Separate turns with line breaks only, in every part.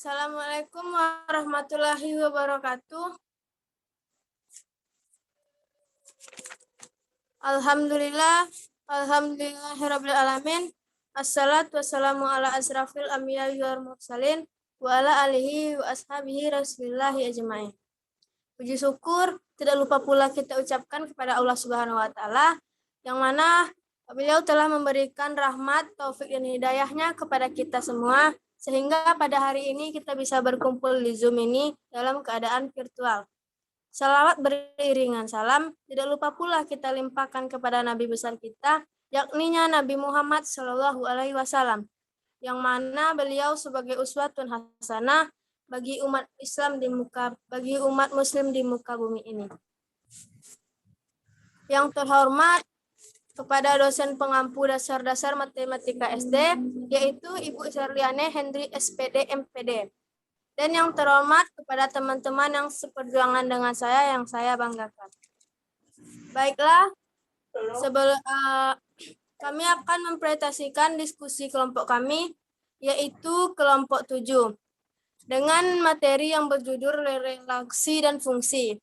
Assalamualaikum warahmatullahi wabarakatuh. Alhamdulillahirabbil alamin. Assalatu wassalamu ala asrafil anbiya'i wal mursalin wa ala alihi wa ashabihi rasulillahi ajma'in. Puji syukur tidak lupa pula kita ucapkan kepada Allah Subhanahu wa taala yang mana beliau telah memberikan rahmat, taufik dan hidayahnya kepada kita semua sehingga pada hari ini kita bisa berkumpul di Zoom ini dalam keadaan virtual. Salawat beriringan salam, tidak lupa pula kita limpahkan kepada Nabi besar kita, yakninya Nabi Muhammad Shallallahu Alaihi Wasallam, yang mana beliau sebagai uswatun hasanah bagi umat Muslim di muka bumi ini. Yang terhormat kepada dosen pengampu dasar-dasar matematika SD, yaitu Ibu Sherliane Hendri SPD MPD. Dan yang terhormat kepada teman-teman yang seperjuangan dengan saya yang saya banggakan. Baiklah, kami akan mempresentasikan diskusi kelompok kami, yaitu kelompok 7, dengan materi yang berjudul relasi dan fungsi.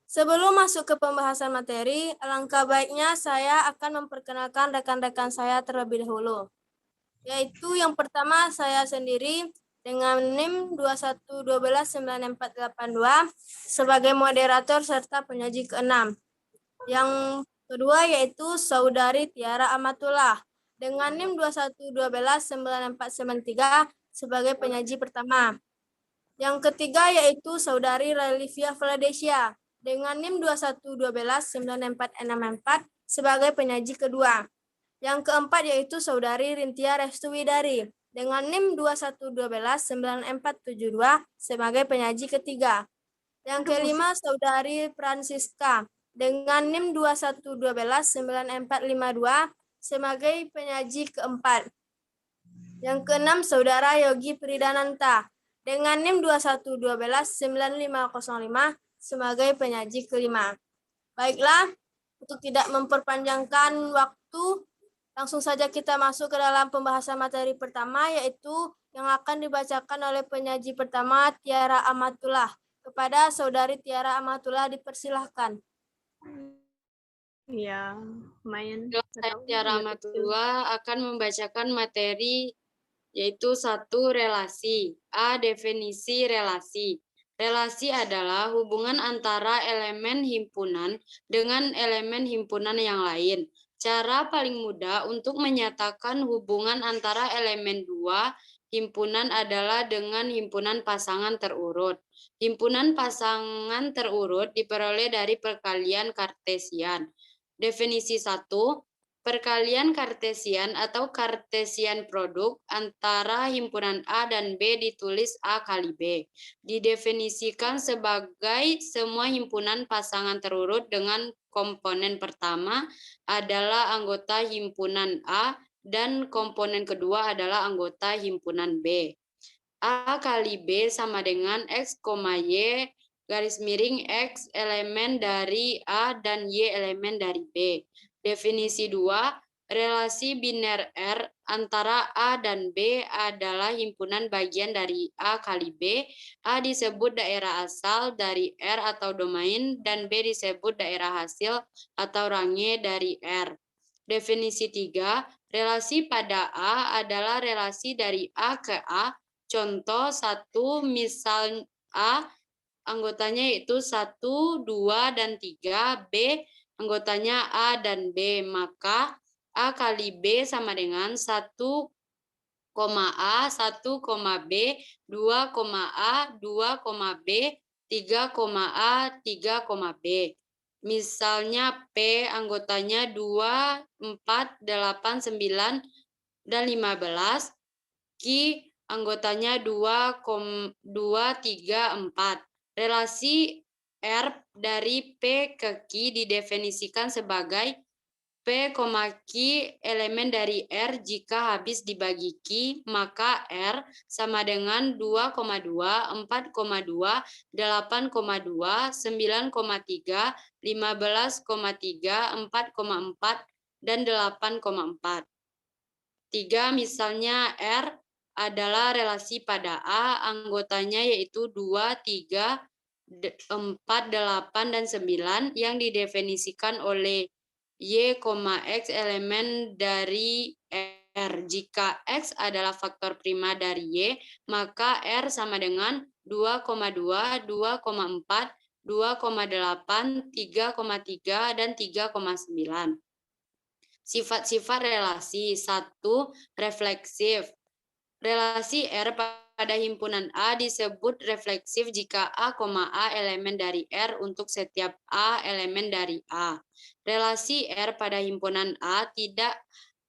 Sebelum masuk ke pembahasan materi, alangkah baiknya saya akan memperkenalkan rekan-rekan saya terlebih dahulu. Yaitu yang pertama saya sendiri dengan NIM 2112942 sebagai moderator serta penyaji ke-6. Yang kedua yaitu Saudari Tiara Amatullah dengan NIM 2112943 sebagai penyaji pertama. Yang ketiga yaitu Saudari Relivia Vladesia dengan NIM 2112944 sebagai penyaji kedua. Yang keempat yaitu Saudari Rintia Restuwidari dengan NIM 211294472 sebagai penyaji ketiga. Yang kelima Saudari Francisca dengan NIM 2119452 sebagai penyaji keempat. Yang keenam Saudara Yogi Pridananta dengan NIM 2119505 sebagai penyaji kelima. Baiklah, untuk tidak memperpanjangkan waktu, langsung saja kita masuk ke dalam pembahasan materi pertama, yaitu yang akan dibacakan oleh penyaji pertama, Tiara Amatullah. Kepada Saudari Tiara Amatullah dipersilahkan.
Ya, lumayan.
Saya Tiara Amatullah akan membacakan materi yaitu 1. Relasi. A. Definisi relasi. Relasi adalah hubungan antara elemen himpunan dengan elemen himpunan yang lain. Cara paling mudah untuk menyatakan hubungan antara elemen dua himpunan adalah dengan himpunan pasangan terurut. Himpunan pasangan terurut diperoleh dari perkalian Kartesian. Definisi 1. Perkalian Kartesian atau Kartesian produk antara himpunan A dan B ditulis A kali B. Didefinisikan sebagai semua himpunan pasangan terurut dengan komponen pertama adalah anggota himpunan A dan komponen kedua adalah anggota himpunan B. A kali B sama dengan X, Y garis miring X elemen dari A dan Y elemen dari B. Definisi 2, relasi biner R antara A dan B adalah himpunan bagian dari A kali B. A disebut daerah asal dari R atau domain dan B disebut daerah hasil atau range dari R. Definisi 3, relasi pada A adalah relasi dari A ke A. Contoh 1, misal A anggotanya yaitu 1, 2, dan 3, B anggotanya A dan B, maka A kali B sama dengan 1, A, 1, B, 2, A, 2, B, 3, A, 3, B. Misalnya P anggotanya 2, 4, 8, 9, dan 15. Q anggotanya 2, 3, 4. Relasi R dari P ke Q didefinisikan sebagai P, Q elemen dari R jika habis dibagi Q, maka R sama dengan 2,2, 4,2, 8,2, 9,3, 15,3, 4,4, dan 8,4. 3, misalnya R adalah relasi pada A, anggotanya yaitu 2, 3, 4, 8, dan 9 yang didefinisikan oleh Y, X elemen dari R. Jika X adalah faktor prima dari Y, maka R sama dengan 2,2, 2,4, 2,8, 3,3, dan 3,9. Sifat-sifat relasi. 1. Refleksif. Relasi R pada himpunan A disebut refleksif jika A, A elemen dari R untuk setiap A elemen dari A. Relasi R pada himpunan A tidak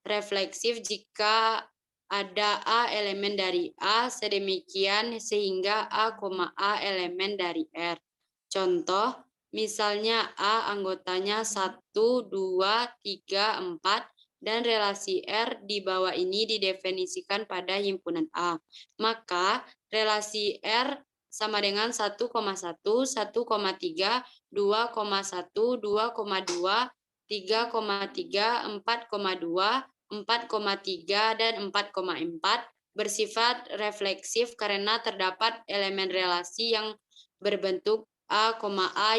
refleksif jika ada A elemen dari A, sedemikian sehingga A, A elemen dari R. Contoh, misalnya A anggotanya 1, 2, 3, 4, dan relasi R di bawah ini didefinisikan pada himpunan A. Maka relasi R sama dengan 1,1, 1,3, 2,1, 2,2, 3,3, 4,2, 4,3, dan 4,4 bersifat refleksif karena terdapat elemen relasi yang berbentuk A,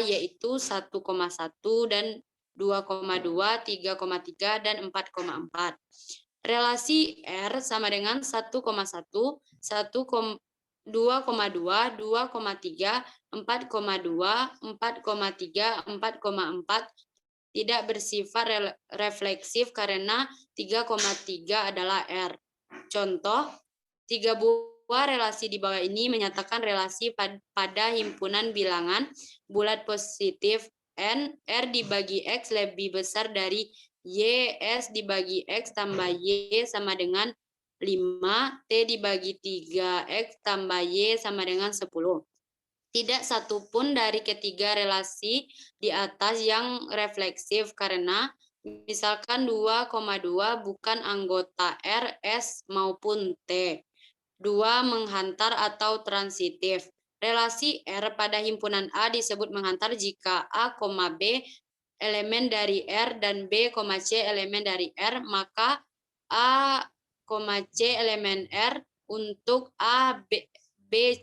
yaitu 1,1 dan 2,2, 3,3, dan 4,4. Relasi R sama dengan 1,1, 2,2, 2,3, 4,2, 4,3, 4,4 tidak bersifat refleksif karena 3,3 adalah R. Contoh, 3 buah relasi di bawah ini menyatakan relasi pada himpunan bilangan bulat positif N, R dibagi X lebih besar dari Y, S dibagi X tambah Y sama dengan 5, T dibagi 3X tambah Y sama dengan 10. Tidak satupun dari ketiga relasi di atas yang refleksif karena misalkan 2,2 bukan anggota R, S, maupun T. 2. Menghantar atau transitif. Relasi R pada himpunan A disebut menghantar jika A, B elemen dari R dan B, C elemen dari R, maka A, C elemen R untuk A, B,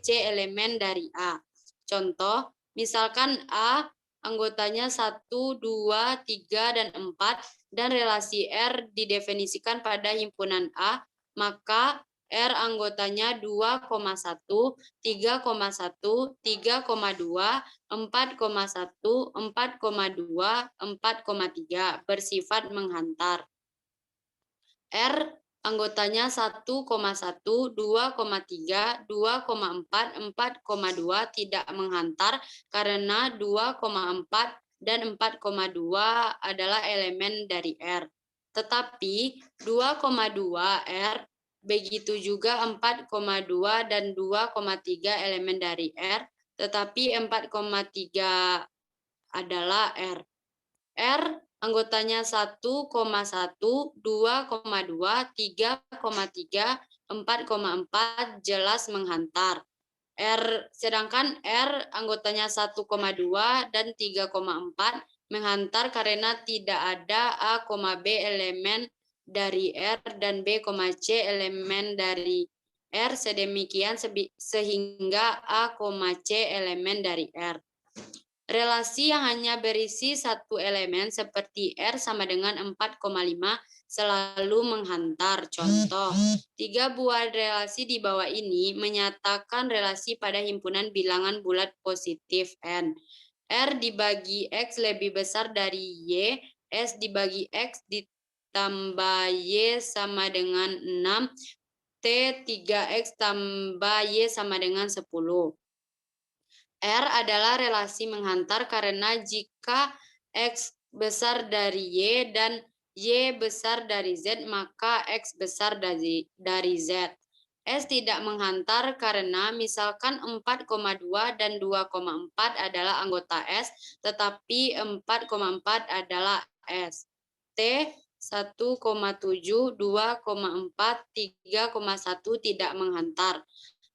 C elemen dari A. Contoh, misalkan A anggotanya 1, 2, 3, dan 4, dan relasi R didefinisikan pada himpunan A, maka R anggotanya 2,1, 3,1, 3,2, 4,1, 4,2, 4,3 bersifat menghantar. R anggotanya 1,1, 2,3, 2,4, 4,2 tidak menghantar karena 2,4 dan 4,2 adalah elemen dari R. Tetapi 2,2 R, begitu juga 4,2 dan 2,3 elemen dari R, tetapi 4,3 adalah R. R anggotanya 1,1, 2,2, 3,3, 4,4 jelas menghantar. Sedangkan R anggotanya 1,2 dan 3,4 menghantar karena tidak ada A, B elemen dari R dan B, C elemen dari R, sedemikian sehingga A, C elemen dari R. Relasi yang hanya berisi satu elemen seperti R sama dengan 4,5 selalu menghantar. Contoh, 3 buah relasi di bawah ini menyatakan relasi pada himpunan bilangan bulat positif N. R dibagi X lebih besar dari Y, S dibagi X ditambah Y sama dengan 6, T 3X tambah Y sama dengan 10. R adalah relasi menghantar karena jika X besar dari Y dan Y besar dari Z, maka X besar dari Z. S tidak menghantar karena misalkan 4,2 dan 2,4 adalah anggota S, tetapi 4,4 adalah S. T 1,7, 2,4, 3,1 tidak menghantar.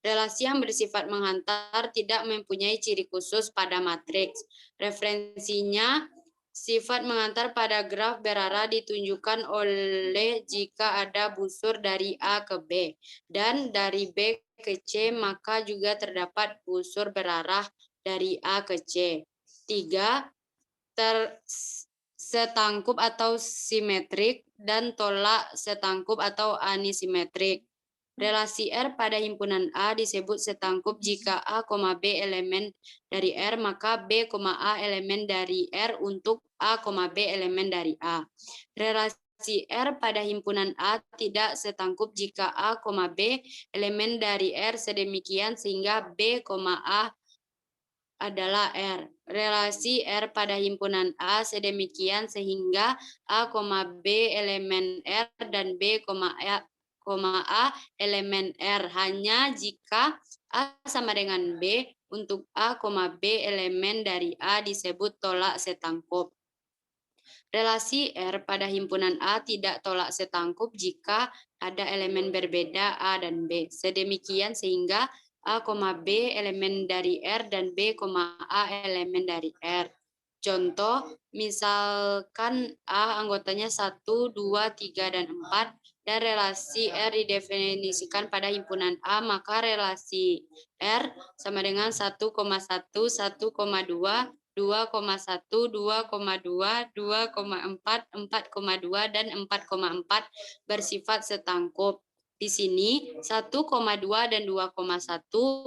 Relasi yang bersifat menghantar tidak mempunyai ciri khusus pada matriks. Referensinya Sifat mengantar pada graf berarah ditunjukkan oleh jika ada busur dari A ke B dan dari B ke C, maka juga terdapat busur berarah dari A ke C. 3. Setangkup atau simetrik dan tolak setangkup atau anisimetrik. Relasi R pada himpunan A disebut setangkup jika A, B elemen dari R, maka B, A elemen dari R untuk A, B elemen dari A. Relasi R pada himpunan A tidak setangkup jika A, B elemen dari R sedemikian sehingga B, A adalah R. Relasi R pada himpunan A sedemikian sehingga A, B elemen R dan B, A elemen R hanya jika A sama dengan B untuk A, B elemen dari A disebut tolak setangkup. Relasi R pada himpunan A tidak tolak setangkup jika ada elemen berbeda A dan B. Sedemikian sehingga A, B elemen dari R dan B, A elemen dari R. Contoh, misalkan A anggotanya 1, 2, 3, dan 4, dan relasi R didefinisikan pada himpunan A, maka relasi R sama dengan 1,1, 1,2, 2,1, 2,2, 2,4, 4,2, dan 4,4 bersifat setangkup. Di sini 1,2 dan 2,1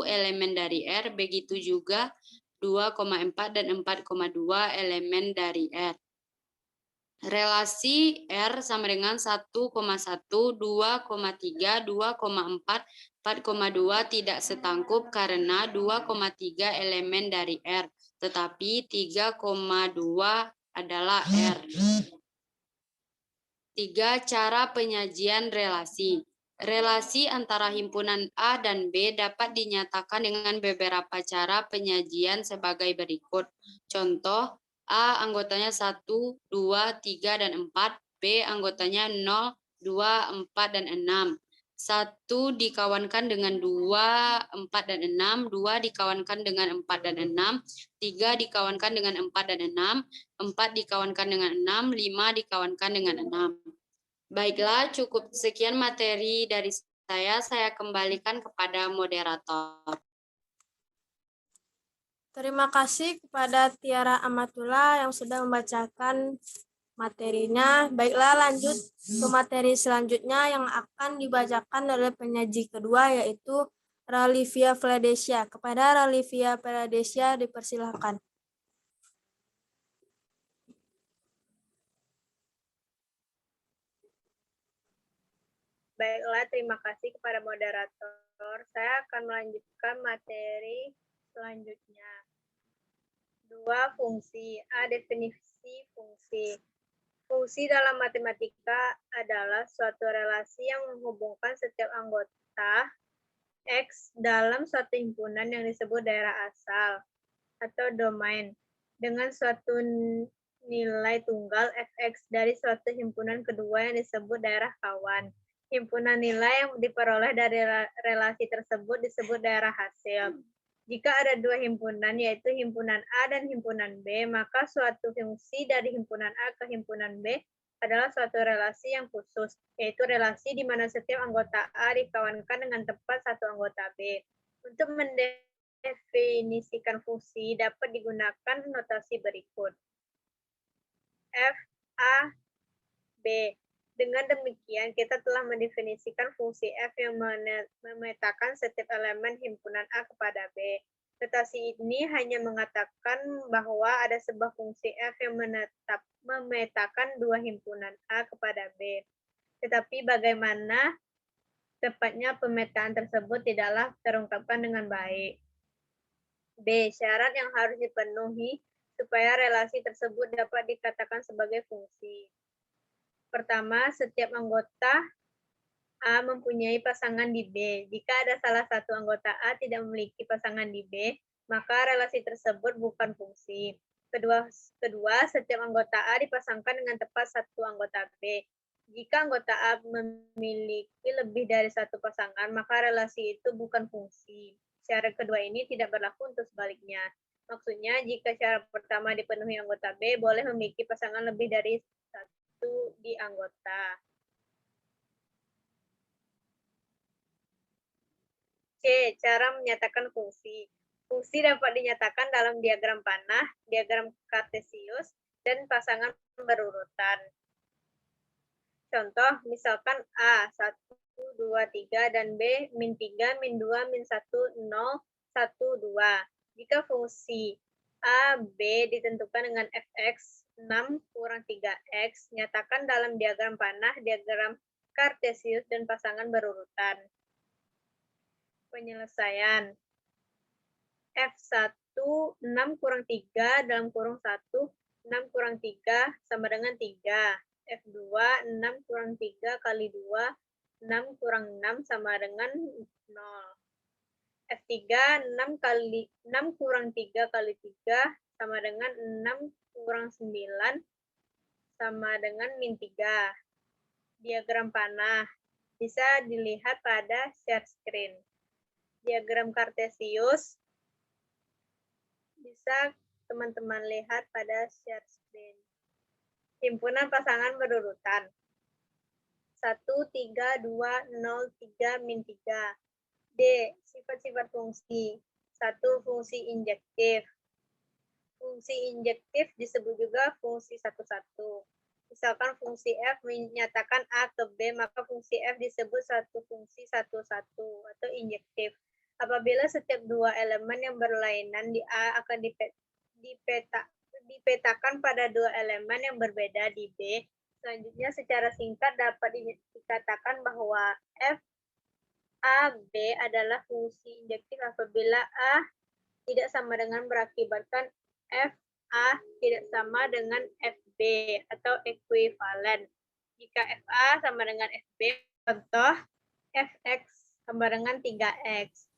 elemen dari R, begitu juga 2,4 dan 4,2 elemen dari R. Relasi R sama dengan 1,1, 2,3, 2,4, 4,2 tidak setangkup karena 2,3 elemen dari R, tetapi 3,2 adalah R. 3. Cara penyajian relasi. Relasi antara himpunan A dan B dapat dinyatakan dengan beberapa cara penyajian sebagai berikut. Contoh, A anggotanya 1, 2, 3, dan 4, B anggotanya 0, 2, 4, dan 6. 1 dikawankan dengan 2, 4, dan 6, 2 dikawankan dengan 4 dan 6, 3 dikawankan dengan 4 dan 6, 4 dikawankan dengan 6, 5 dikawankan dengan 6. Baiklah, cukup sekian materi dari saya kembalikan kepada moderator.
Terima kasih kepada Tiara Amatullah yang sudah membacakan materinya. Baiklah, lanjut ke materi selanjutnya yang akan dibacakan oleh penyaji kedua, yaitu Ralivia Fledesia. Kepada Ralivia Fledesia dipersilahkan.
Baiklah, terima kasih kepada moderator. Saya akan melanjutkan materi selanjutnya. 2. Fungsi. A. Definisi fungsi. Fungsi dalam matematika adalah suatu relasi yang menghubungkan setiap anggota X dalam suatu himpunan yang disebut daerah asal atau domain dengan suatu nilai tunggal fx dari suatu himpunan kedua yang disebut daerah kawan. Himpunan nilai yang diperoleh dari relasi tersebut disebut daerah hasil. Jika ada dua himpunan, yaitu himpunan A dan himpunan B, maka suatu fungsi dari himpunan A ke himpunan B adalah suatu relasi yang khusus, yaitu relasi di mana setiap anggota A dikawankan dengan tepat satu anggota B. Untuk mendefinisikan fungsi dapat digunakan notasi berikut. F, A, B. Dengan demikian, kita telah mendefinisikan fungsi F yang memetakan setiap elemen himpunan A kepada B. Notasi ini hanya mengatakan bahwa ada sebuah fungsi F yang memetakan dua himpunan A kepada B. Tetapi bagaimana tepatnya pemetaan tersebut tidaklah terungkapkan dengan baik. B. Syarat yang harus dipenuhi supaya relasi tersebut dapat dikatakan sebagai fungsi. Pertama, setiap anggota A mempunyai pasangan di B. Jika ada salah satu anggota A tidak memiliki pasangan di B, maka relasi tersebut bukan fungsi. Kedua, setiap anggota A dipasangkan dengan tepat satu anggota B. Jika anggota A memiliki lebih dari satu pasangan, maka relasi itu bukan fungsi. Syarat kedua ini tidak berlaku untuk sebaliknya. Maksudnya, jika syarat pertama dipenuhi anggota B, boleh memiliki pasangan lebih dari satu di anggota. C. Cara menyatakan fungsi. Fungsi dapat dinyatakan dalam diagram panah, diagram kartesius, dan pasangan berurutan. Contoh, misalkan A, 1, 2, 3, dan B, min 3, min 2, min 1, 0, 1, 2. Jika fungsi A, B ditentukan dengan fx 6 kurang 3x, nyatakan dalam diagram panah, diagram kartesius, dan pasangan berurutan. Penyelesaian. F1, 6 kurang 3 dalam kurung 1, 6 kurang 3 sama dengan 3. F2, 6 kurang 3 kali 2, 6 kurang 6 sama dengan 0. F3, 6 kurang 3 kali 3 sama dengan 6 kurang 9 sama dengan min 3. Diagram panah bisa dilihat pada share screen. Diagram kartesius bisa teman-teman lihat pada share screen. Himpunan pasangan berurutan. 1, 3, 2, 0, 3, min 3. D. Sifat-sifat fungsi. 1. Fungsi injektif. Fungsi injektif disebut juga fungsi satu-satu. Misalkan fungsi F menyatakan A ke B, maka fungsi F disebut satu fungsi satu-satu atau injektif. Apabila setiap dua elemen yang berlainan di A akan dipetakan pada dua elemen yang berbeda di B, selanjutnya secara singkat dapat dikatakan bahwa F A, B adalah fungsi injektif apabila A tidak sama dengan berakibatkan F A tidak sama dengan FB atau ekuivalen. Jika FA sama dengan FB, contoh Fx sama dengan 3x.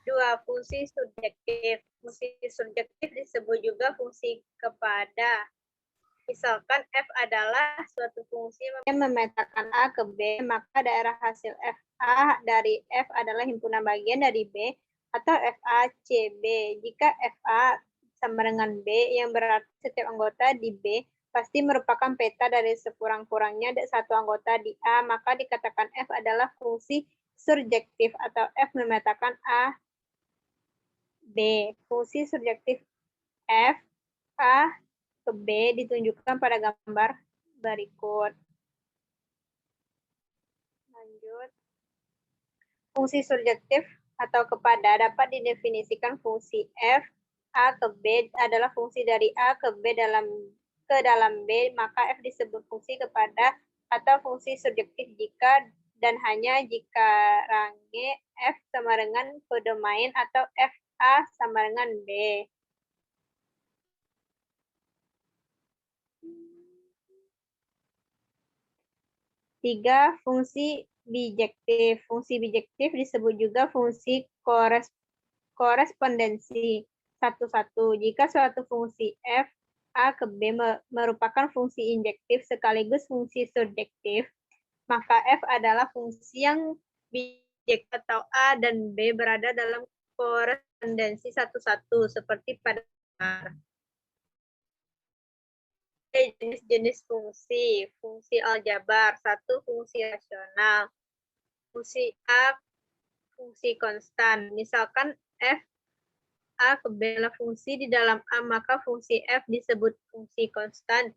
2. Fungsi subjektif. Fungsi subjektif disebut juga fungsi kepada. Misalkan F adalah suatu fungsi yang memetakan A ke B, maka daerah hasil FA dari F adalah himpunan bagian dari B atau FA-CB. Jika FA sama dengan B, yang berarti setiap anggota di B pasti merupakan peta dari sekurang-kurangnya satu anggota di A, maka dikatakan F adalah fungsi surjektif atau F memetakan A, B. Fungsi surjektif F, A, ke B ditunjukkan pada gambar berikut. Lanjut. Fungsi surjektif atau kepada dapat didefinisikan fungsi F A ke B adalah fungsi dari A ke B ke dalam B, maka F disebut fungsi kepada atau fungsi surjektif jika dan hanya jika range F sama dengan kodomain atau F A sama dengan B. 3. Fungsi bijektif. Fungsi bijektif disebut juga fungsi korespondensi satu-satu. Jika suatu fungsi F A ke B merupakan fungsi injektif sekaligus fungsi surjektif, maka F adalah fungsi yang bijektif atau A dan B berada dalam korespondensi satu-satu seperti pada jenis-jenis fungsi. Fungsi aljabar, 1 fungsi rasional. Fungsi A, fungsi konstan. Misalkan F A ke B adalah fungsi di dalam A, maka fungsi F disebut fungsi konstan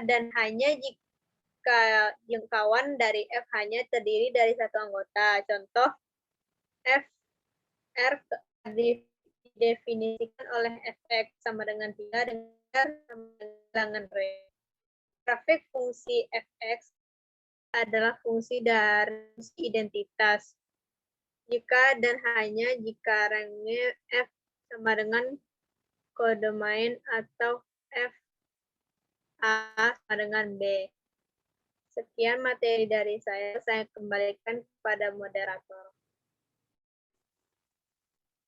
dan hanya jika jangkauan dari F hanya terdiri dari satu anggota. Contoh, F R didefinisikan oleh Fx sama dengan 3 dengan bilangan real. Grafik fungsi Fx adalah fungsi dari fungsi identitas. Jika dan hanya jika range F sama dengan kodomain atau F A sama dengan B. Sekian materi dari saya kembalikan kepada moderator.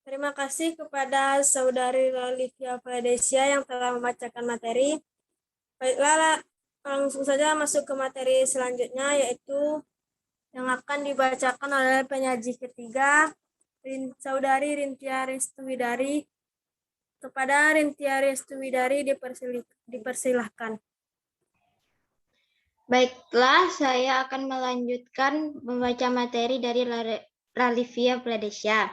Terima kasih kepada Saudari Lalivia Fadesia yang telah membacakan materi. Baiklah, langsung saja masuk ke materi selanjutnya, yaitu yang akan dibacakan oleh penyaji ketiga, Saudari Rintia Restuwidari. Kepada Rintia Restuwidari dipersilahkan.
Baiklah, saya akan melanjutkan membaca materi dari Ralivia Pladesya.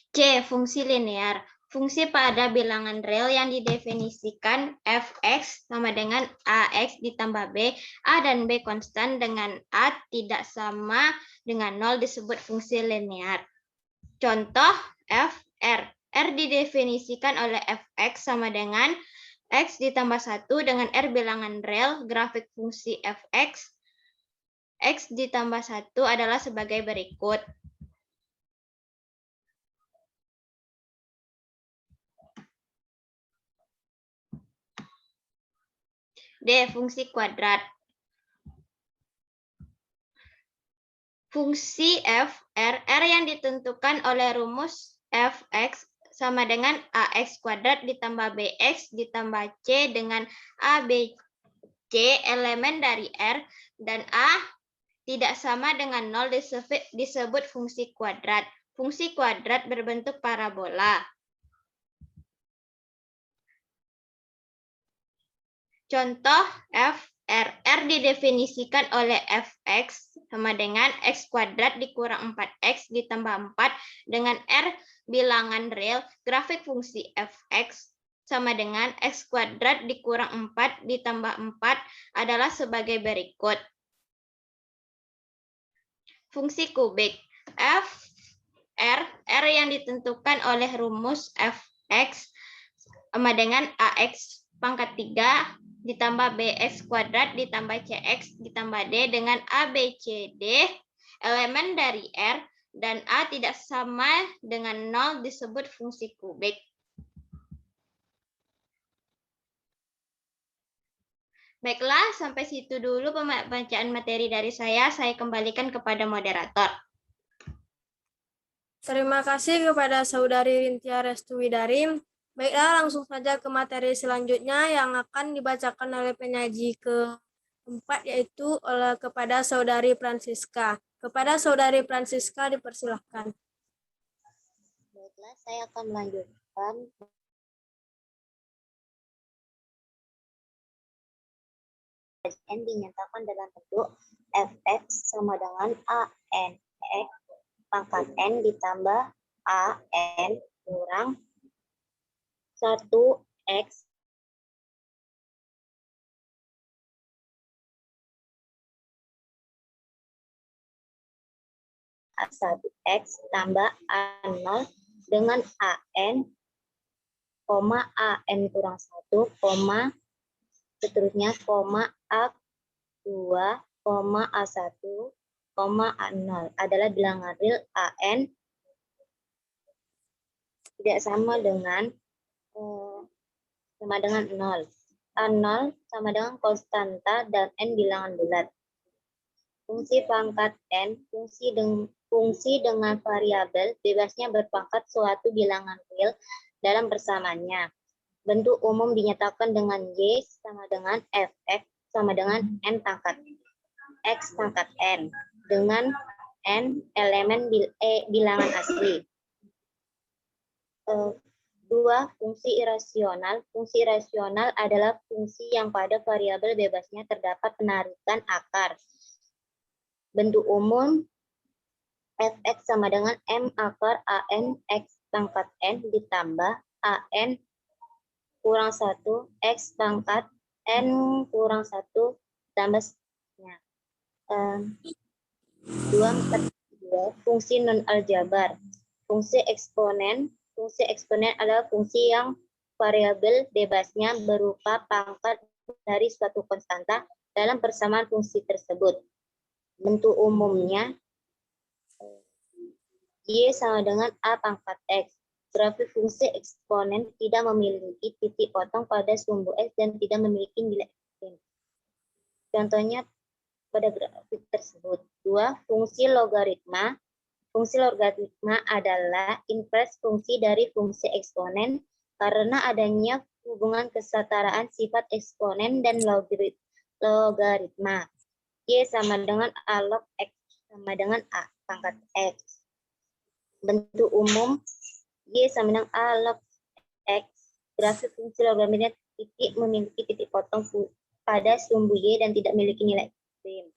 C. Fungsi linear. Fungsi pada bilangan real yang didefinisikan f(x) sama dengan ax ditambah b, a dan b konstan dengan a tidak sama dengan 0 disebut fungsi linear. Contoh f r. R didefinisikan oleh fx sama dengan x ditambah 1 dengan r bilangan real. Grafik fungsi fx x ditambah 1 adalah sebagai berikut. D. Fungsi kuadrat. Fungsi f r yang ditentukan oleh rumus fx sama dengan ax kuadrat ditambah bx ditambah c dengan a, b, c elemen dari r dan a tidak sama dengan 0 disebut fungsi kuadrat. Fungsi kuadrat berbentuk parabola. Contoh f r. R didefinisikan oleh fx sama dengan x kuadrat dikurang 4x ditambah 4 dengan r bilangan real. Grafik fungsi fx sama dengan x kuadrat dikurang 4 ditambah 4 adalah sebagai berikut. Fungsi kubik. F r yang ditentukan oleh rumus fx sama dengan ax pangkat 3 ditambah bx kuadrat ditambah cx ditambah d dengan a, b, c, d elemen dari r dan a tidak sama dengan 0 disebut fungsi kubik. Baiklah, sampai situ dulu pembacaan materi dari saya. Saya kembalikan kepada moderator.
Terima kasih kepada Saudari Rintia Restuwidari. Baiklah, langsung saja ke materi selanjutnya yang akan dibacakan oleh penyaji keempat, yaitu kepada Saudari Francisca. Kepada Saudari Francisca dipersilahkan.
Baiklah, saya akan melanjutkan. N dinyatakan dalam bentuk fx sama dengan an x pangkat n ditambah an kurang 1x (1x) tambah a0 dengan an, an kurang 1, seterusnya, a2, a1, a0 adalah bilangan real. An tidak sama dengan 0. A0 sama dengan konstanta dan n bilangan bulat. Fungsi pangkat n, fungsi dengan variabel bebasnya berpangkat suatu bilangan real dalam bersamaannya. Bentuk umum dinyatakan dengan y sama dengan fx sama dengan n pangkat x pangkat n dengan n elemen bilangan asli. 2. Fungsi irasional. Fungsi irasional adalah fungsi yang pada variabel bebasnya terdapat penarikan akar. Bentuk umum fx sama dengan m akar an x pangkat n ditambah an kurang 1 x pangkat n kurang 1 tambah 2. Fungsi non aljabar. Fungsi eksponen adalah fungsi yang variabel bebasnya berupa pangkat dari suatu konstanta dalam persamaan fungsi tersebut. Bentuk umumnya y sama dengan a pangkat x. Grafik fungsi eksponen tidak memiliki titik potong pada sumbu x dan tidak memiliki nilai ekstrim. Contohnya pada grafik tersebut. 2. Fungsi logaritma. Fungsi logaritma adalah invers fungsi dari fungsi eksponen karena adanya hubungan kesetaraan sifat eksponen dan logaritma. Y sama dengan a log x sama dengan a pangkat x. Bentuk umum y sama dengan a log x grafik fungsi logaritma titik memiliki titik potong pada sumbu Y dan tidak memiliki nilai ekstrim.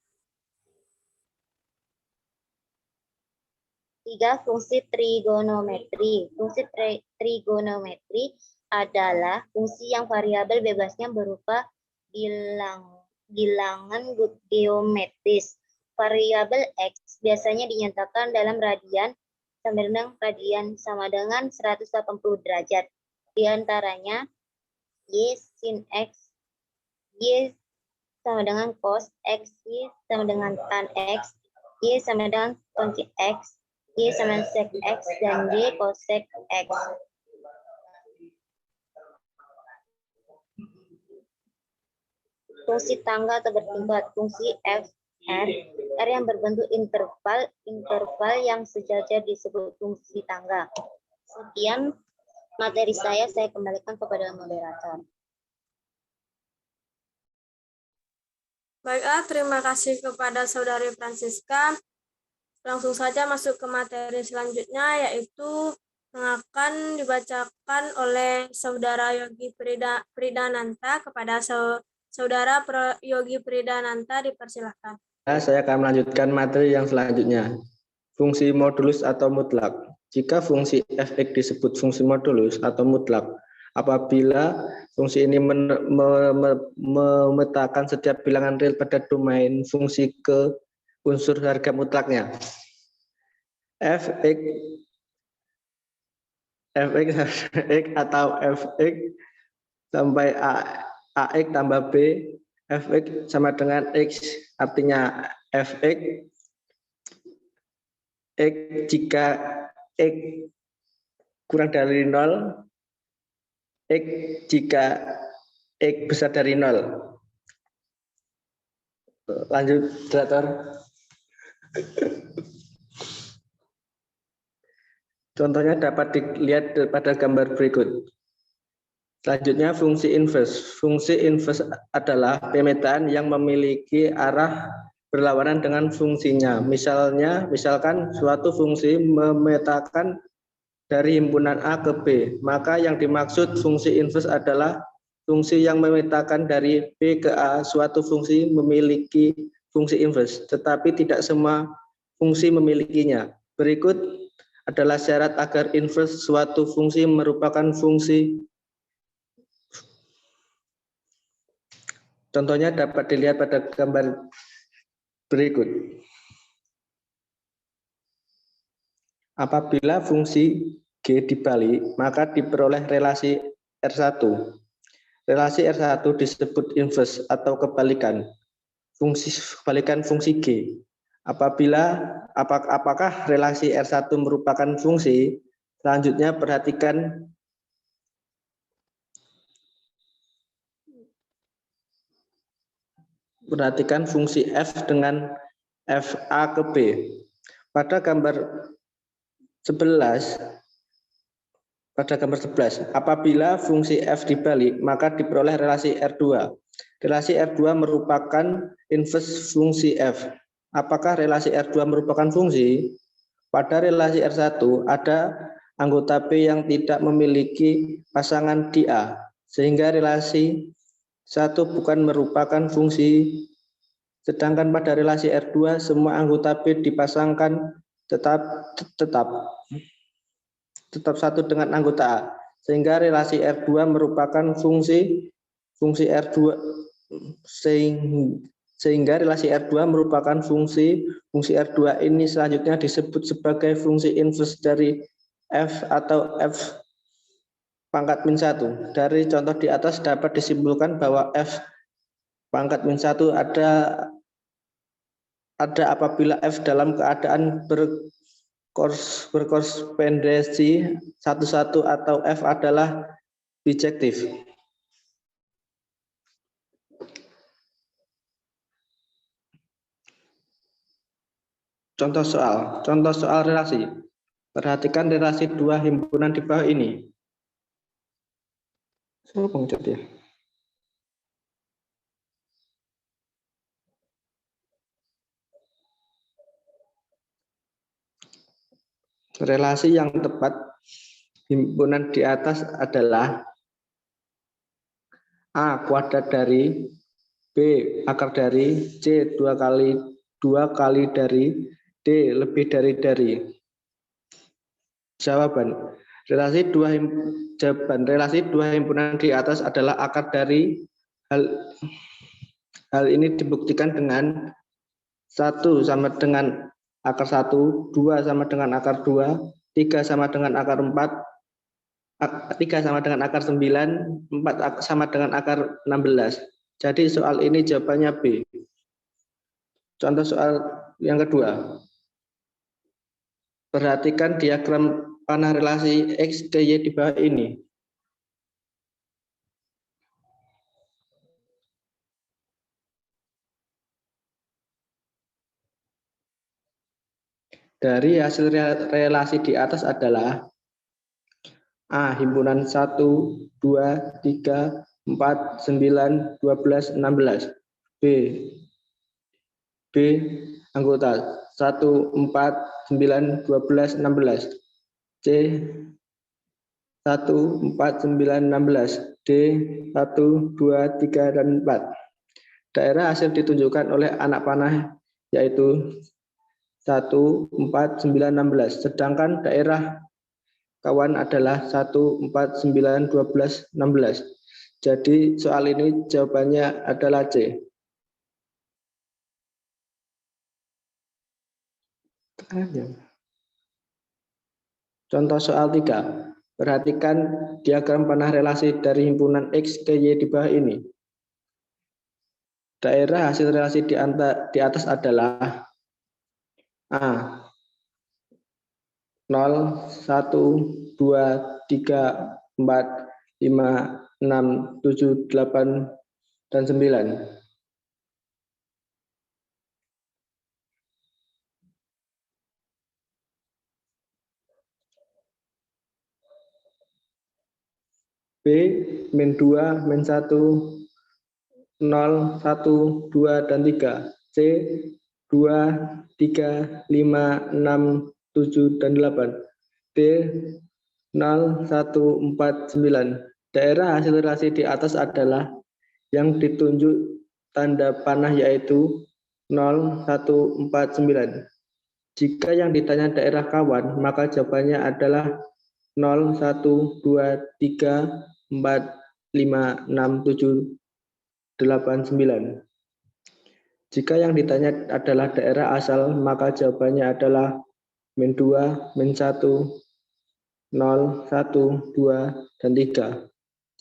3. Fungsi trigonometri. Fungsi trigonometri adalah fungsi yang variabel bebasnya berupa bilangan geometris. Variabel X biasanya dinyatakan dalam radian sama dengan 180 derajat. Di antaranya Y sin X, Y sama dengan cos X, Y sama dengan tan X, Y sama dengan cosec X, Y sama sec X, dan Y cosec X. Fungsi tangga atau bertingkat. Fungsi f, R yang berbentuk interval yang sejajar disebut fungsi tangga. Sekian materi saya kembalikan kepada moderator.
Baiklah, terima kasih kepada Saudari Francisca. Langsung saja masuk ke materi selanjutnya, yaitu yang akan dibacakan oleh Saudara Yogi Pridananta. Kepada Saudara Yogi Pridananta, dipersilakan.
Saya akan melanjutkan materi yang selanjutnya. Fungsi modulus atau mutlak. Jika fungsi f(x) disebut fungsi modulus atau mutlak, apabila fungsi ini memetakan setiap bilangan real pada domain fungsi ke unsur harga mutlaknya. f(x) atau f(x) sampai ax tambah b, f(x) sama dengan x, artinya f(x) jika x kurang dari 0, x jika x besar dari 0. Lanjut, moderator. Contohnya dapat dilihat pada gambar berikut. Selanjutnya fungsi inverse. Fungsi inverse adalah pemetaan yang memiliki arah berlawanan dengan fungsinya. Misalkan suatu fungsi memetakan dari himpunan A ke B, maka yang dimaksud fungsi inverse adalah fungsi yang memetakan dari B ke A. Suatu fungsi memiliki fungsi inverse, tetapi tidak semua fungsi memilikinya. Berikut adalah syarat agar inverse suatu fungsi merupakan fungsi. Contohnya dapat dilihat pada gambar berikut. Apabila fungsi G dibalik, maka diperoleh relasi R1. Relasi R1 disebut inverse atau kebalikan fungsi G. Apakah relasi R1 merupakan fungsi? Selanjutnya perhatikan fungsi F dengan FA ke B. Pada gambar 11, apabila fungsi F dibalik, maka diperoleh relasi R2. Relasi R2 merupakan inverse fungsi F. Apakah relasi R2 merupakan fungsi? Pada relasi R1 ada anggota B yang tidak memiliki pasangan di A, sehingga relasi 1 bukan merupakan fungsi. Sedangkan pada relasi R2 semua anggota B dipasangkan tetap satu dengan anggota A, sehingga relasi R2 merupakan fungsi R2, sehingga relasi R2 merupakan fungsi R2 ini selanjutnya disebut sebagai fungsi inverse dari F atau F pangkat min 1. Dari contoh di atas dapat disimpulkan bahwa F pangkat min 1 ada apabila F dalam keadaan berkorespondensi 1-1 atau F adalah bijektif. Contoh soal relasi. Perhatikan relasi dua himpunan di bawah ini. Relasi yang tepat himpunan di atas adalah A kuadrat dari, B akar dari, C 2 kali dari, D lebih dari. Jawaban relasi dua himpunan di atas adalah akar dari. Hal ini dibuktikan dengan 1 sama dengan akar 1, 2 sama dengan akar 2, 3 sama dengan akar 4, 3 sama dengan akar 9, 4 sama dengan akar 16. Jadi soal ini jawabannya B. Contoh soal yang kedua. Perhatikan diagram panah relasi X ke Y di bawah ini. Dari hasil relasi di atas adalah A. Himpunan 1, 2, 3, 4, 9, 12, 16. B. Anggota 1, 4, 9, 12, 16. C. 1, 4, 9, 16. D. 1, 2, 3, dan 4. Daerah hasil ditunjukkan oleh anak panah yaitu 1, 4, 9, 16. Sedangkan daerah kawan adalah 1, 4, 9, 12, 16. Jadi soal ini jawabannya adalah C. Contoh soal 3. Perhatikan diagram panah relasi dari himpunan X ke Y di bawah ini. Daerah hasil relasi di atas adalah A. 0, 1, 2, 3, 4, 5, 6, 7, 8, dan 9. B, min 2, min 1, 0, 1, 2, dan 3. C, 2, 3, 5, 6, 7, dan 8. D, 0, 1, 4, 9. Daerah hasil relasi di atas adalah yang ditunjuk tanda panah yaitu 0, 1, 4, 9. Jika yang ditanya daerah kawan, maka jawabannya adalah 0, 1, 2, 3, 4, 5, 6, 7, 8, 9. Jika yang ditanya adalah daerah asal, maka jawabannya adalah min 2, min 1, 0, 1, 2, dan 3.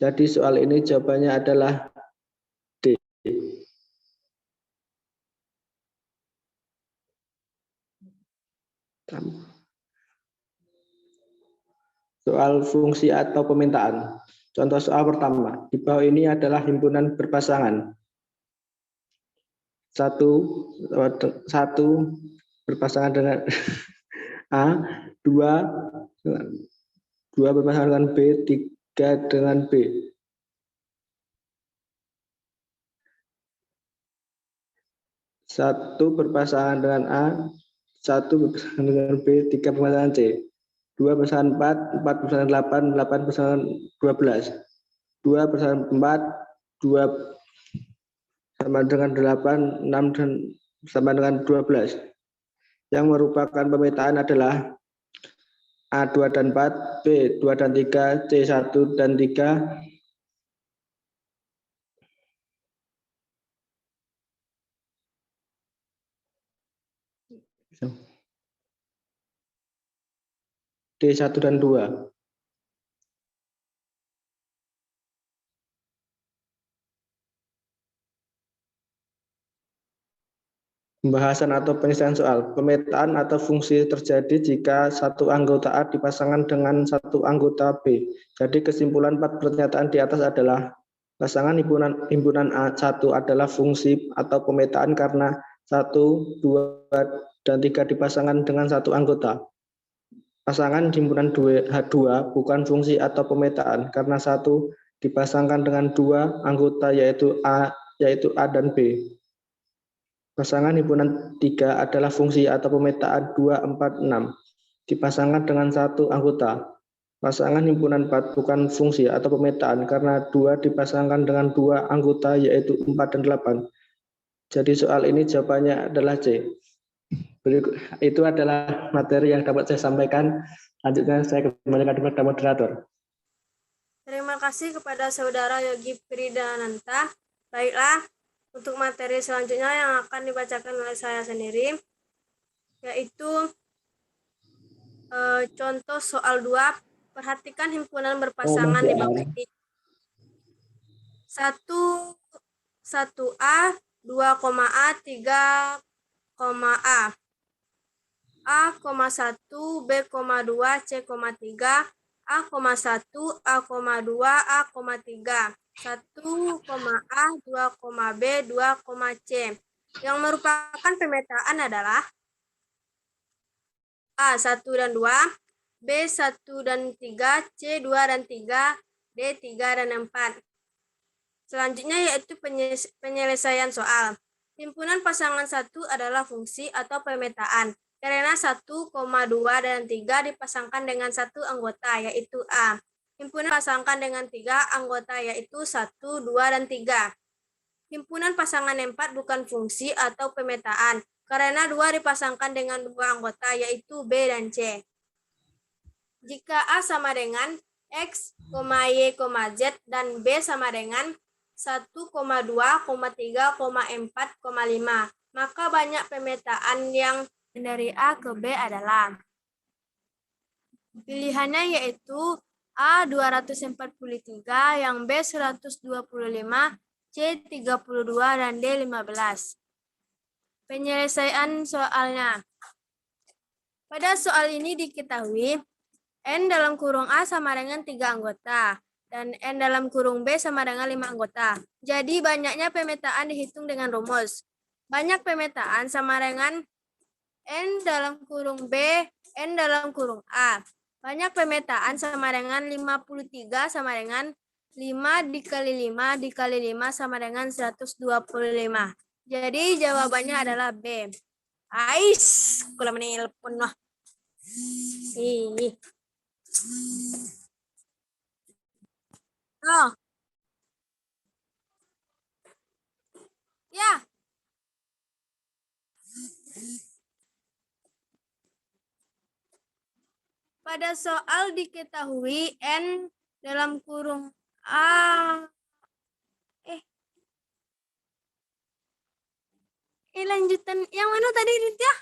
Jadi soal ini jawabannya adalah D. Soal fungsi atau pemetaan. Contoh soal pertama. Di bawah ini adalah himpunan berpasangan. 1 berpasangan dengan A, 2 berpasangan dengan B, 3 dengan B. 1 berpasangan dengan A, 1 berpasangan dengan B, 3 berpasangan C. 2 berpasangan 4, 4 berpasangan 8, 8 berpasangan 12. 2 berpasangan 4, 2 sama dengan 8, 6 dan sama dengan 12. Yang merupakan pemetaan adalah A2 dan 4, B2 dan 3, C1 dan 3, D1 dan 2. Pembahasan atau penyelesaian soal. Pemetaan atau fungsi terjadi jika satu anggota A dipasangkan dengan satu anggota B. Jadi kesimpulan 4 pernyataan di atas adalah pasangan himpunan A1 adalah fungsi atau pemetaan karena 1, 2, dan 3 dipasangkan dengan satu anggota. Pasangan himpunan H2 bukan fungsi atau pemetaan karena 1 dipasangkan dengan 2 anggota yaitu A dan B. Pasangan himpunan 3 adalah fungsi atau pemetaan 2, 4, 6. Dipasangkan dengan satu anggota. Pasangan himpunan 4 bukan fungsi atau pemetaan karena 2 dipasangkan dengan 2 anggota yaitu 4 dan 8. Jadi soal ini jawabannya adalah C. Itu adalah materi yang dapat saya sampaikan. Selanjutnya saya kembalikan kepada moderator.
Terima kasih kepada Saudara Yogi Pridananta. Baiklah, untuk materi selanjutnya yang akan dibacakan oleh saya sendiri, yaitu contoh soal 2. Perhatikan himpunan berpasangan di bawah ini. 1A, 2,A, 3,A. A,1, B,2, C,3, A,1, A,2, A,3. 1,A, 2,B, 2,C. Yang merupakan pemetaan adalah A, 1 dan 2, B, 1 dan 3, C, 2 dan 3, D, 3 dan 4. Selanjutnya yaitu penyelesaian soal. Himpunan pasangan 1 adalah fungsi atau pemetaan, karena 1, 2, dan 3 dipasangkan dengan 1 anggota, yaitu A. Himpunan pasangkan dengan 3 anggota, yaitu 1, 2, dan 3. Himpunan pasangan 4 bukan fungsi atau pemetaan, karena 2 dipasangkan dengan 2 anggota, yaitu B dan C. Jika A sama dengan X, Y, Z, dan B sama dengan 1,2, 3, 4, 5, maka banyak pemetaan yang dari A ke B adalah pilihannya yaitu A 243, yang B 125, C 32, dan D 15. Penyelesaian soalnya. Pada soal ini diketahui N dalam kurung A sama dengan 3 anggota, dan N dalam kurung B sama dengan 5 anggota. Jadi banyaknya pemetaan dihitung dengan rumus. Banyak pemetaan sama dengan N dalam kurung B, N dalam kurung A. Banyak pemetaan sama dengan 53 sama dengan 5 dikali 5 dikali 5 sama dengan 125. Jadi jawabannya adalah B. Ais, kalau menelpon lah. Oh. Ya. Pada soal diketahui N dalam kurung A. Lanjutan yang mana tadi, Ditya?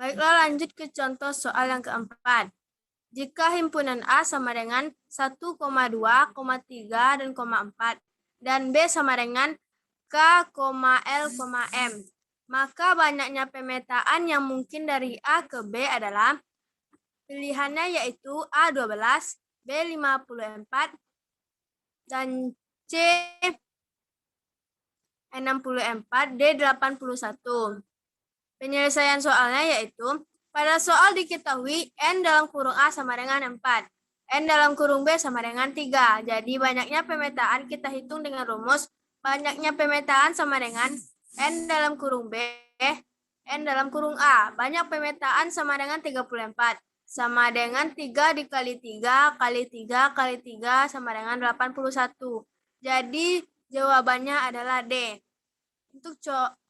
Baiklah, lanjut ke contoh soal yang keempat. Jika himpunan A sama dengan 1,2, 3, dan 4, dan B sama dengan K, L, M, maka banyaknya pemetaan yang mungkin dari A ke B adalah pilihannya yaitu A 12, B 54, dan C 64, D 81. Penyelesaian soalnya yaitu pada soal diketahui N dalam kurung A sama dengan 4, N dalam kurung B sama dengan 3. Jadi banyaknya pemetaan kita hitung dengan rumus banyaknya pemetaan sama dengan N dalam kurung B, N dalam kurung A. Banyak pemetaan sama dengan 34. Sama dengan 3 dikali 3 kali 3 kali 3 sama dengan 81. Jadi jawabannya adalah D. Untuk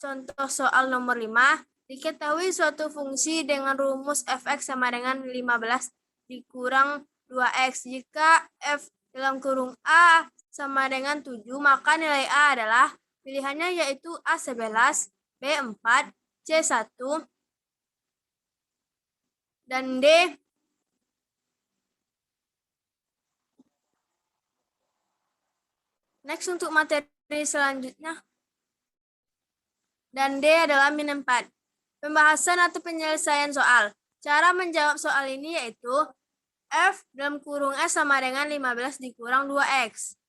contoh soal nomor 5, diketahui suatu fungsi dengan rumus fx sama dengan 15 dikurang 2x. Jika f dalam kurung A sama dengan 7, maka nilai A adalah pilihannya yaitu A11, B4, C1, dan D. Next untuk materi selanjutnya. Dan D adalah min 4. Pembahasan atau penyelesaian soal. Cara menjawab soal ini yaitu F dalam kurung S sama dengan 15 dikurang 2X.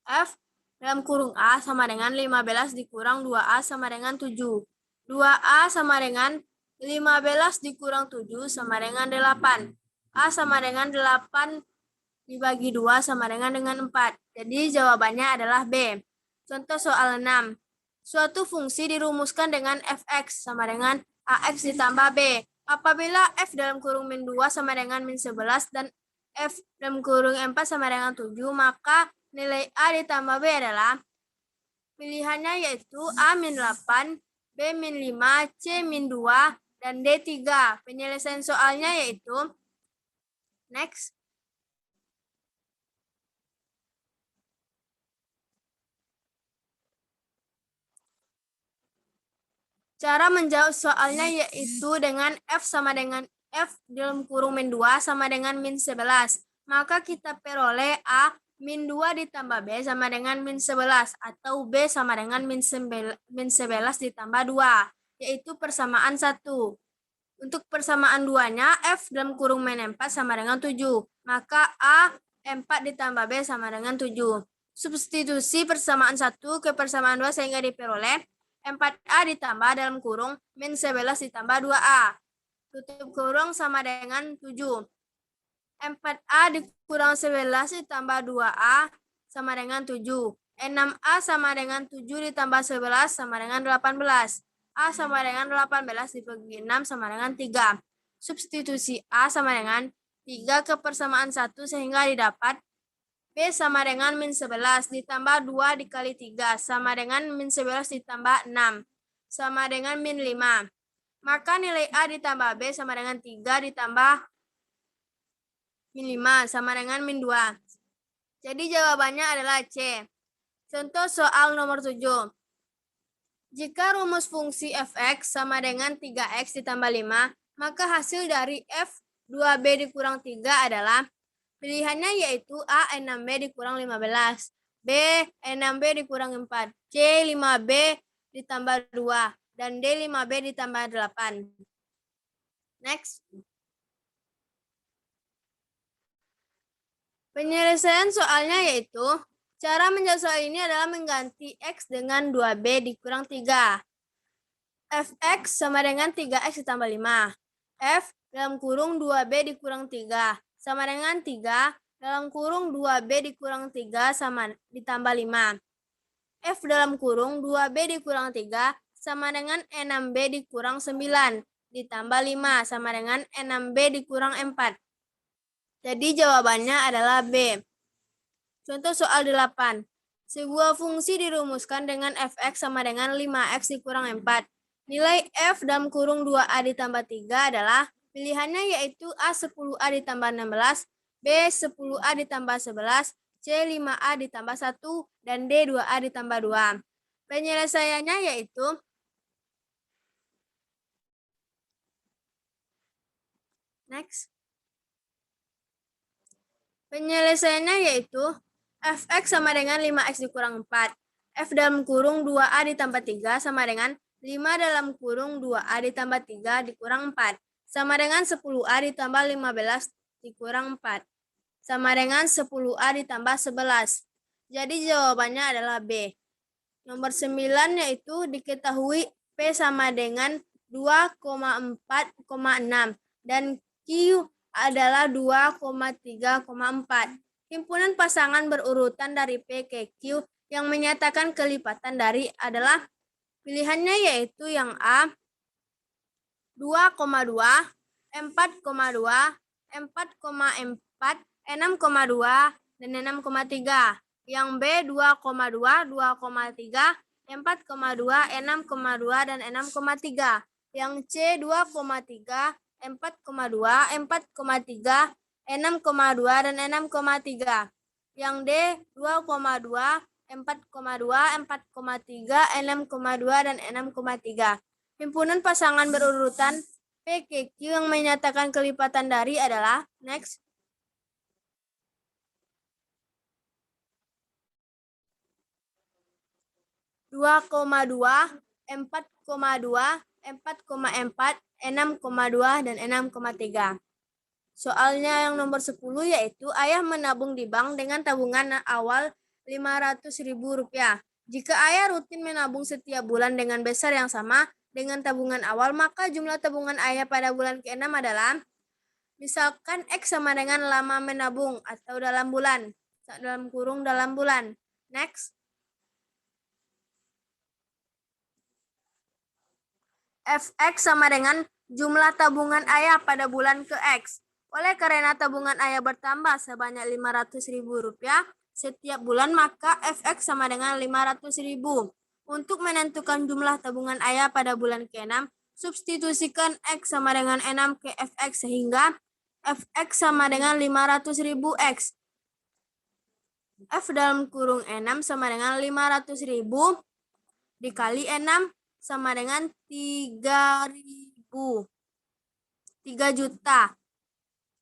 F dalam kurung A sama dengan 15 dikurang 2A sama dengan 7. 2A sama dengan 15 dikurang 7 sama dengan 8. A sama dengan 8 dibagi 2 sama dengan 4. Jadi jawabannya adalah B. Contoh soal 6. Suatu fungsi dirumuskan dengan fx sama dengan ax ditambah b. Apabila f dalam kurung min 2 sama dengan min 11 dan f dalam kurung 4 sama dengan 7, maka nilai a ditambah b adalah pilihannya yaitu a min 8, b min 5, c min 2, dan d 3. Penyelesaian soalnya yaitu next. Cara menjawab soalnya yaitu dengan f sama dengan f dalam kurung min 2 sama dengan min 11. Maka kita peroleh a min 2 ditambah b sama dengan min 11 atau b sama dengan min 11 ditambah 2, yaitu persamaan 1. Untuk persamaan 2-nya f dalam kurung min 4 sama dengan 7. Maka a 4 ditambah b sama dengan 7. Substitusi persamaan 1 ke persamaan 2 sehingga diperoleh 4A ditambah dalam kurung min 11 ditambah 2A. Tutup kurung sama dengan 7. 4A dikurang 11 ditambah 2A sama dengan 7. 6A sama dengan 7 ditambah 11 sama dengan 18. A sama dengan 18 dibagi 6 sama dengan 3. Substitusi A sama dengan 3 ke persamaan 1 sehingga didapat B sama dengan min 11 ditambah 2 dikali 3 sama dengan min 11 ditambah 6 sama dengan min 5. Maka nilai A ditambah B sama dengan 3 ditambah min 5 sama dengan min 2. Jadi jawabannya adalah C. Contoh soal nomor 7. Jika rumus fungsi fx sama dengan 3x ditambah 5, maka hasil dari f 2b dikurang 3 adalah pilihannya yaitu A 6B dikurang 15, B 6B dikurang 4, C 5B ditambah 2, dan D 5B ditambah 8. Next. Penyelesaian soalnya yaitu, cara menjawab soal ini adalah mengganti X dengan 2B dikurang 3. Fx sama dengan 3X ditambah 5. F dalam kurung 2B dikurang 3. Sama dengan 3 dalam kurung 2B dikurang 3 sama ditambah 5. F dalam kurung 2B dikurang 3 sama dengan 6B dikurang 9 ditambah 5 sama dengan 6B dikurang 4. Jadi jawabannya adalah B. Contoh soal 8. Sebuah fungsi dirumuskan dengan fx sama dengan 5x dikurang 4. Nilai f dalam kurung 2a ditambah 3 adalah pilihannya yaitu A 10A ditambah 16, B 10A ditambah 11, C 5A ditambah 1, dan D 2A ditambah 2. Penyelesaiannya yaitu next. Penyelesaiannya yaitu fx sama dengan 5x dikurang 4. F dalam kurung 2A ditambah 3 sama dengan 5 dalam kurung 2A ditambah 3 dikurang 4. Sama dengan 10A ditambah 15 dikurang 4. Sama dengan 10A ditambah 11. Jadi jawabannya adalah B. Nomor 9 yaitu diketahui P sama dengan 2,4,6 dan Q adalah 2,3,4. Himpunan pasangan berurutan dari P ke Q yang menyatakan kelipatan dari adalah pilihannya yaitu yang A 2,2, 4,2, 4,4, 6,2, dan 6,3. Yang B 2,2, 2,3, 4,2, 6,2, dan 6,3. Yang C 2,3, 4,2, 4,3, 6,2, dan 6,3. Yang D 2,2, 4,2, 4,3, 6,2, dan 6,3. Himpunan pasangan berurutan PQQ yang menyatakan kelipatan dari adalah next. (2,2, 4,2, 4,4, 6,2, dan 6,3. Soalnya yang nomor 10 yaitu ayah menabung di bank dengan tabungan awal Rp500.000. Jika ayah rutin menabung setiap bulan dengan besar yang sama dengan tabungan awal, maka jumlah tabungan ayah pada bulan ke-6 adalah misalkan X sama dengan lama menabung atau dalam bulan, dalam kurung dalam bulan. Next. Fx sama dengan jumlah tabungan ayah pada bulan ke X. Oleh karena tabungan ayah bertambah sebanyak Rp500.000 setiap bulan, maka Fx sama dengan 500.000. Untuk menentukan jumlah tabungan ayah pada bulan ke-6, substitusikan X sama dengan 6 ke Fx sehingga Fx sama dengan 500.000 X. F dalam kurung 6 sama dengan 500.000 dikali 6 sama dengan 3.000. 3 juta.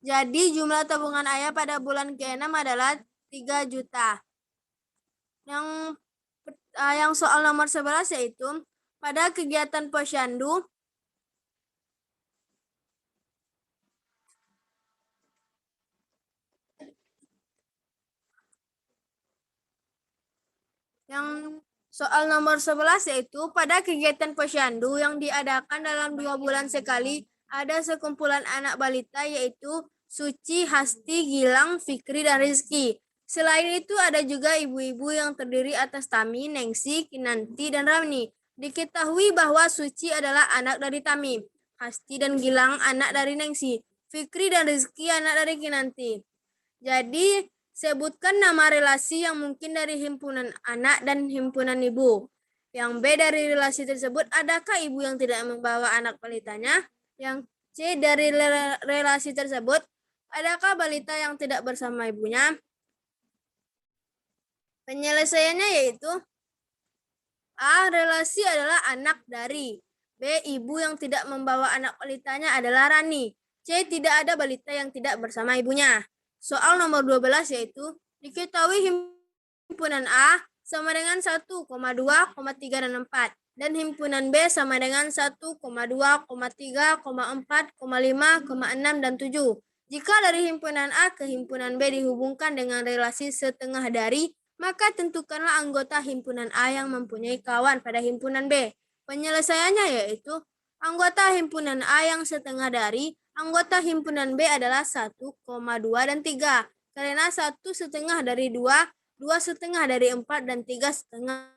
Jadi jumlah tabungan ayah pada bulan ke-6 adalah 3 juta. Yang soal nomor 11 yaitu pada kegiatan posyandu soal nomor 11 yaitu pada kegiatan posyandu yang diadakan dalam 2 bulan sekali, ada sekumpulan anak balita yaitu Suci, Hasti, Gilang, Fikri, dan Rizky. Selain itu ada juga ibu-ibu yang terdiri atas Tami, Nengsi, Kinanti, dan Ramni. Diketahui bahwa Suci adalah anak dari Tami, Hasti dan Gilang anak dari Nengsi, Fikri dan Rizky anak dari Kinanti. Jadi sebutkan nama relasi yang mungkin dari himpunan anak dan himpunan ibu. Yang B dari relasi tersebut, adakah ibu yang tidak membawa anak balitanya? Yang C dari relasi tersebut, adakah balita yang tidak bersama ibunya? Penyelesaiannya yaitu A. Relasi adalah anak dari. B. Ibu yang tidak membawa anak balitanya adalah Rani. C. Tidak ada balita yang tidak bersama ibunya. Soal nomor 12 yaitu diketahui himpunan A sama dengan 1,2, 3, dan 4. Dan himpunan B sama dengan 1,2, 3, 4, 5, 6, dan 7. Jika dari himpunan A ke himpunan B dihubungkan dengan relasi setengah dari, maka tentukanlah anggota himpunan A yang mempunyai kawan pada himpunan B. Penyelesaiannya yaitu anggota himpunan A yang setengah dari, anggota himpunan B adalah 1,2 dan 3. Karena 1 setengah dari 2, 2 setengah dari 4, dan 3 setengah.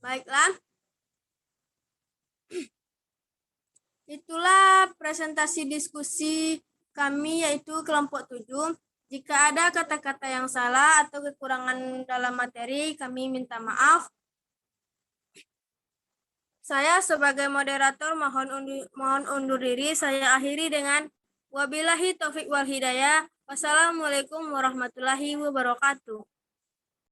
Baiklah. Itulah presentasi diskusi kami yaitu kelompok 7. Jika ada kata-kata yang salah atau kekurangan dalam materi, kami minta maaf. Saya sebagai moderator mohon undur diri. Saya akhiri dengan wabillahi taufik wal hidayah. Wassalamualaikum warahmatullahi wabarakatuh.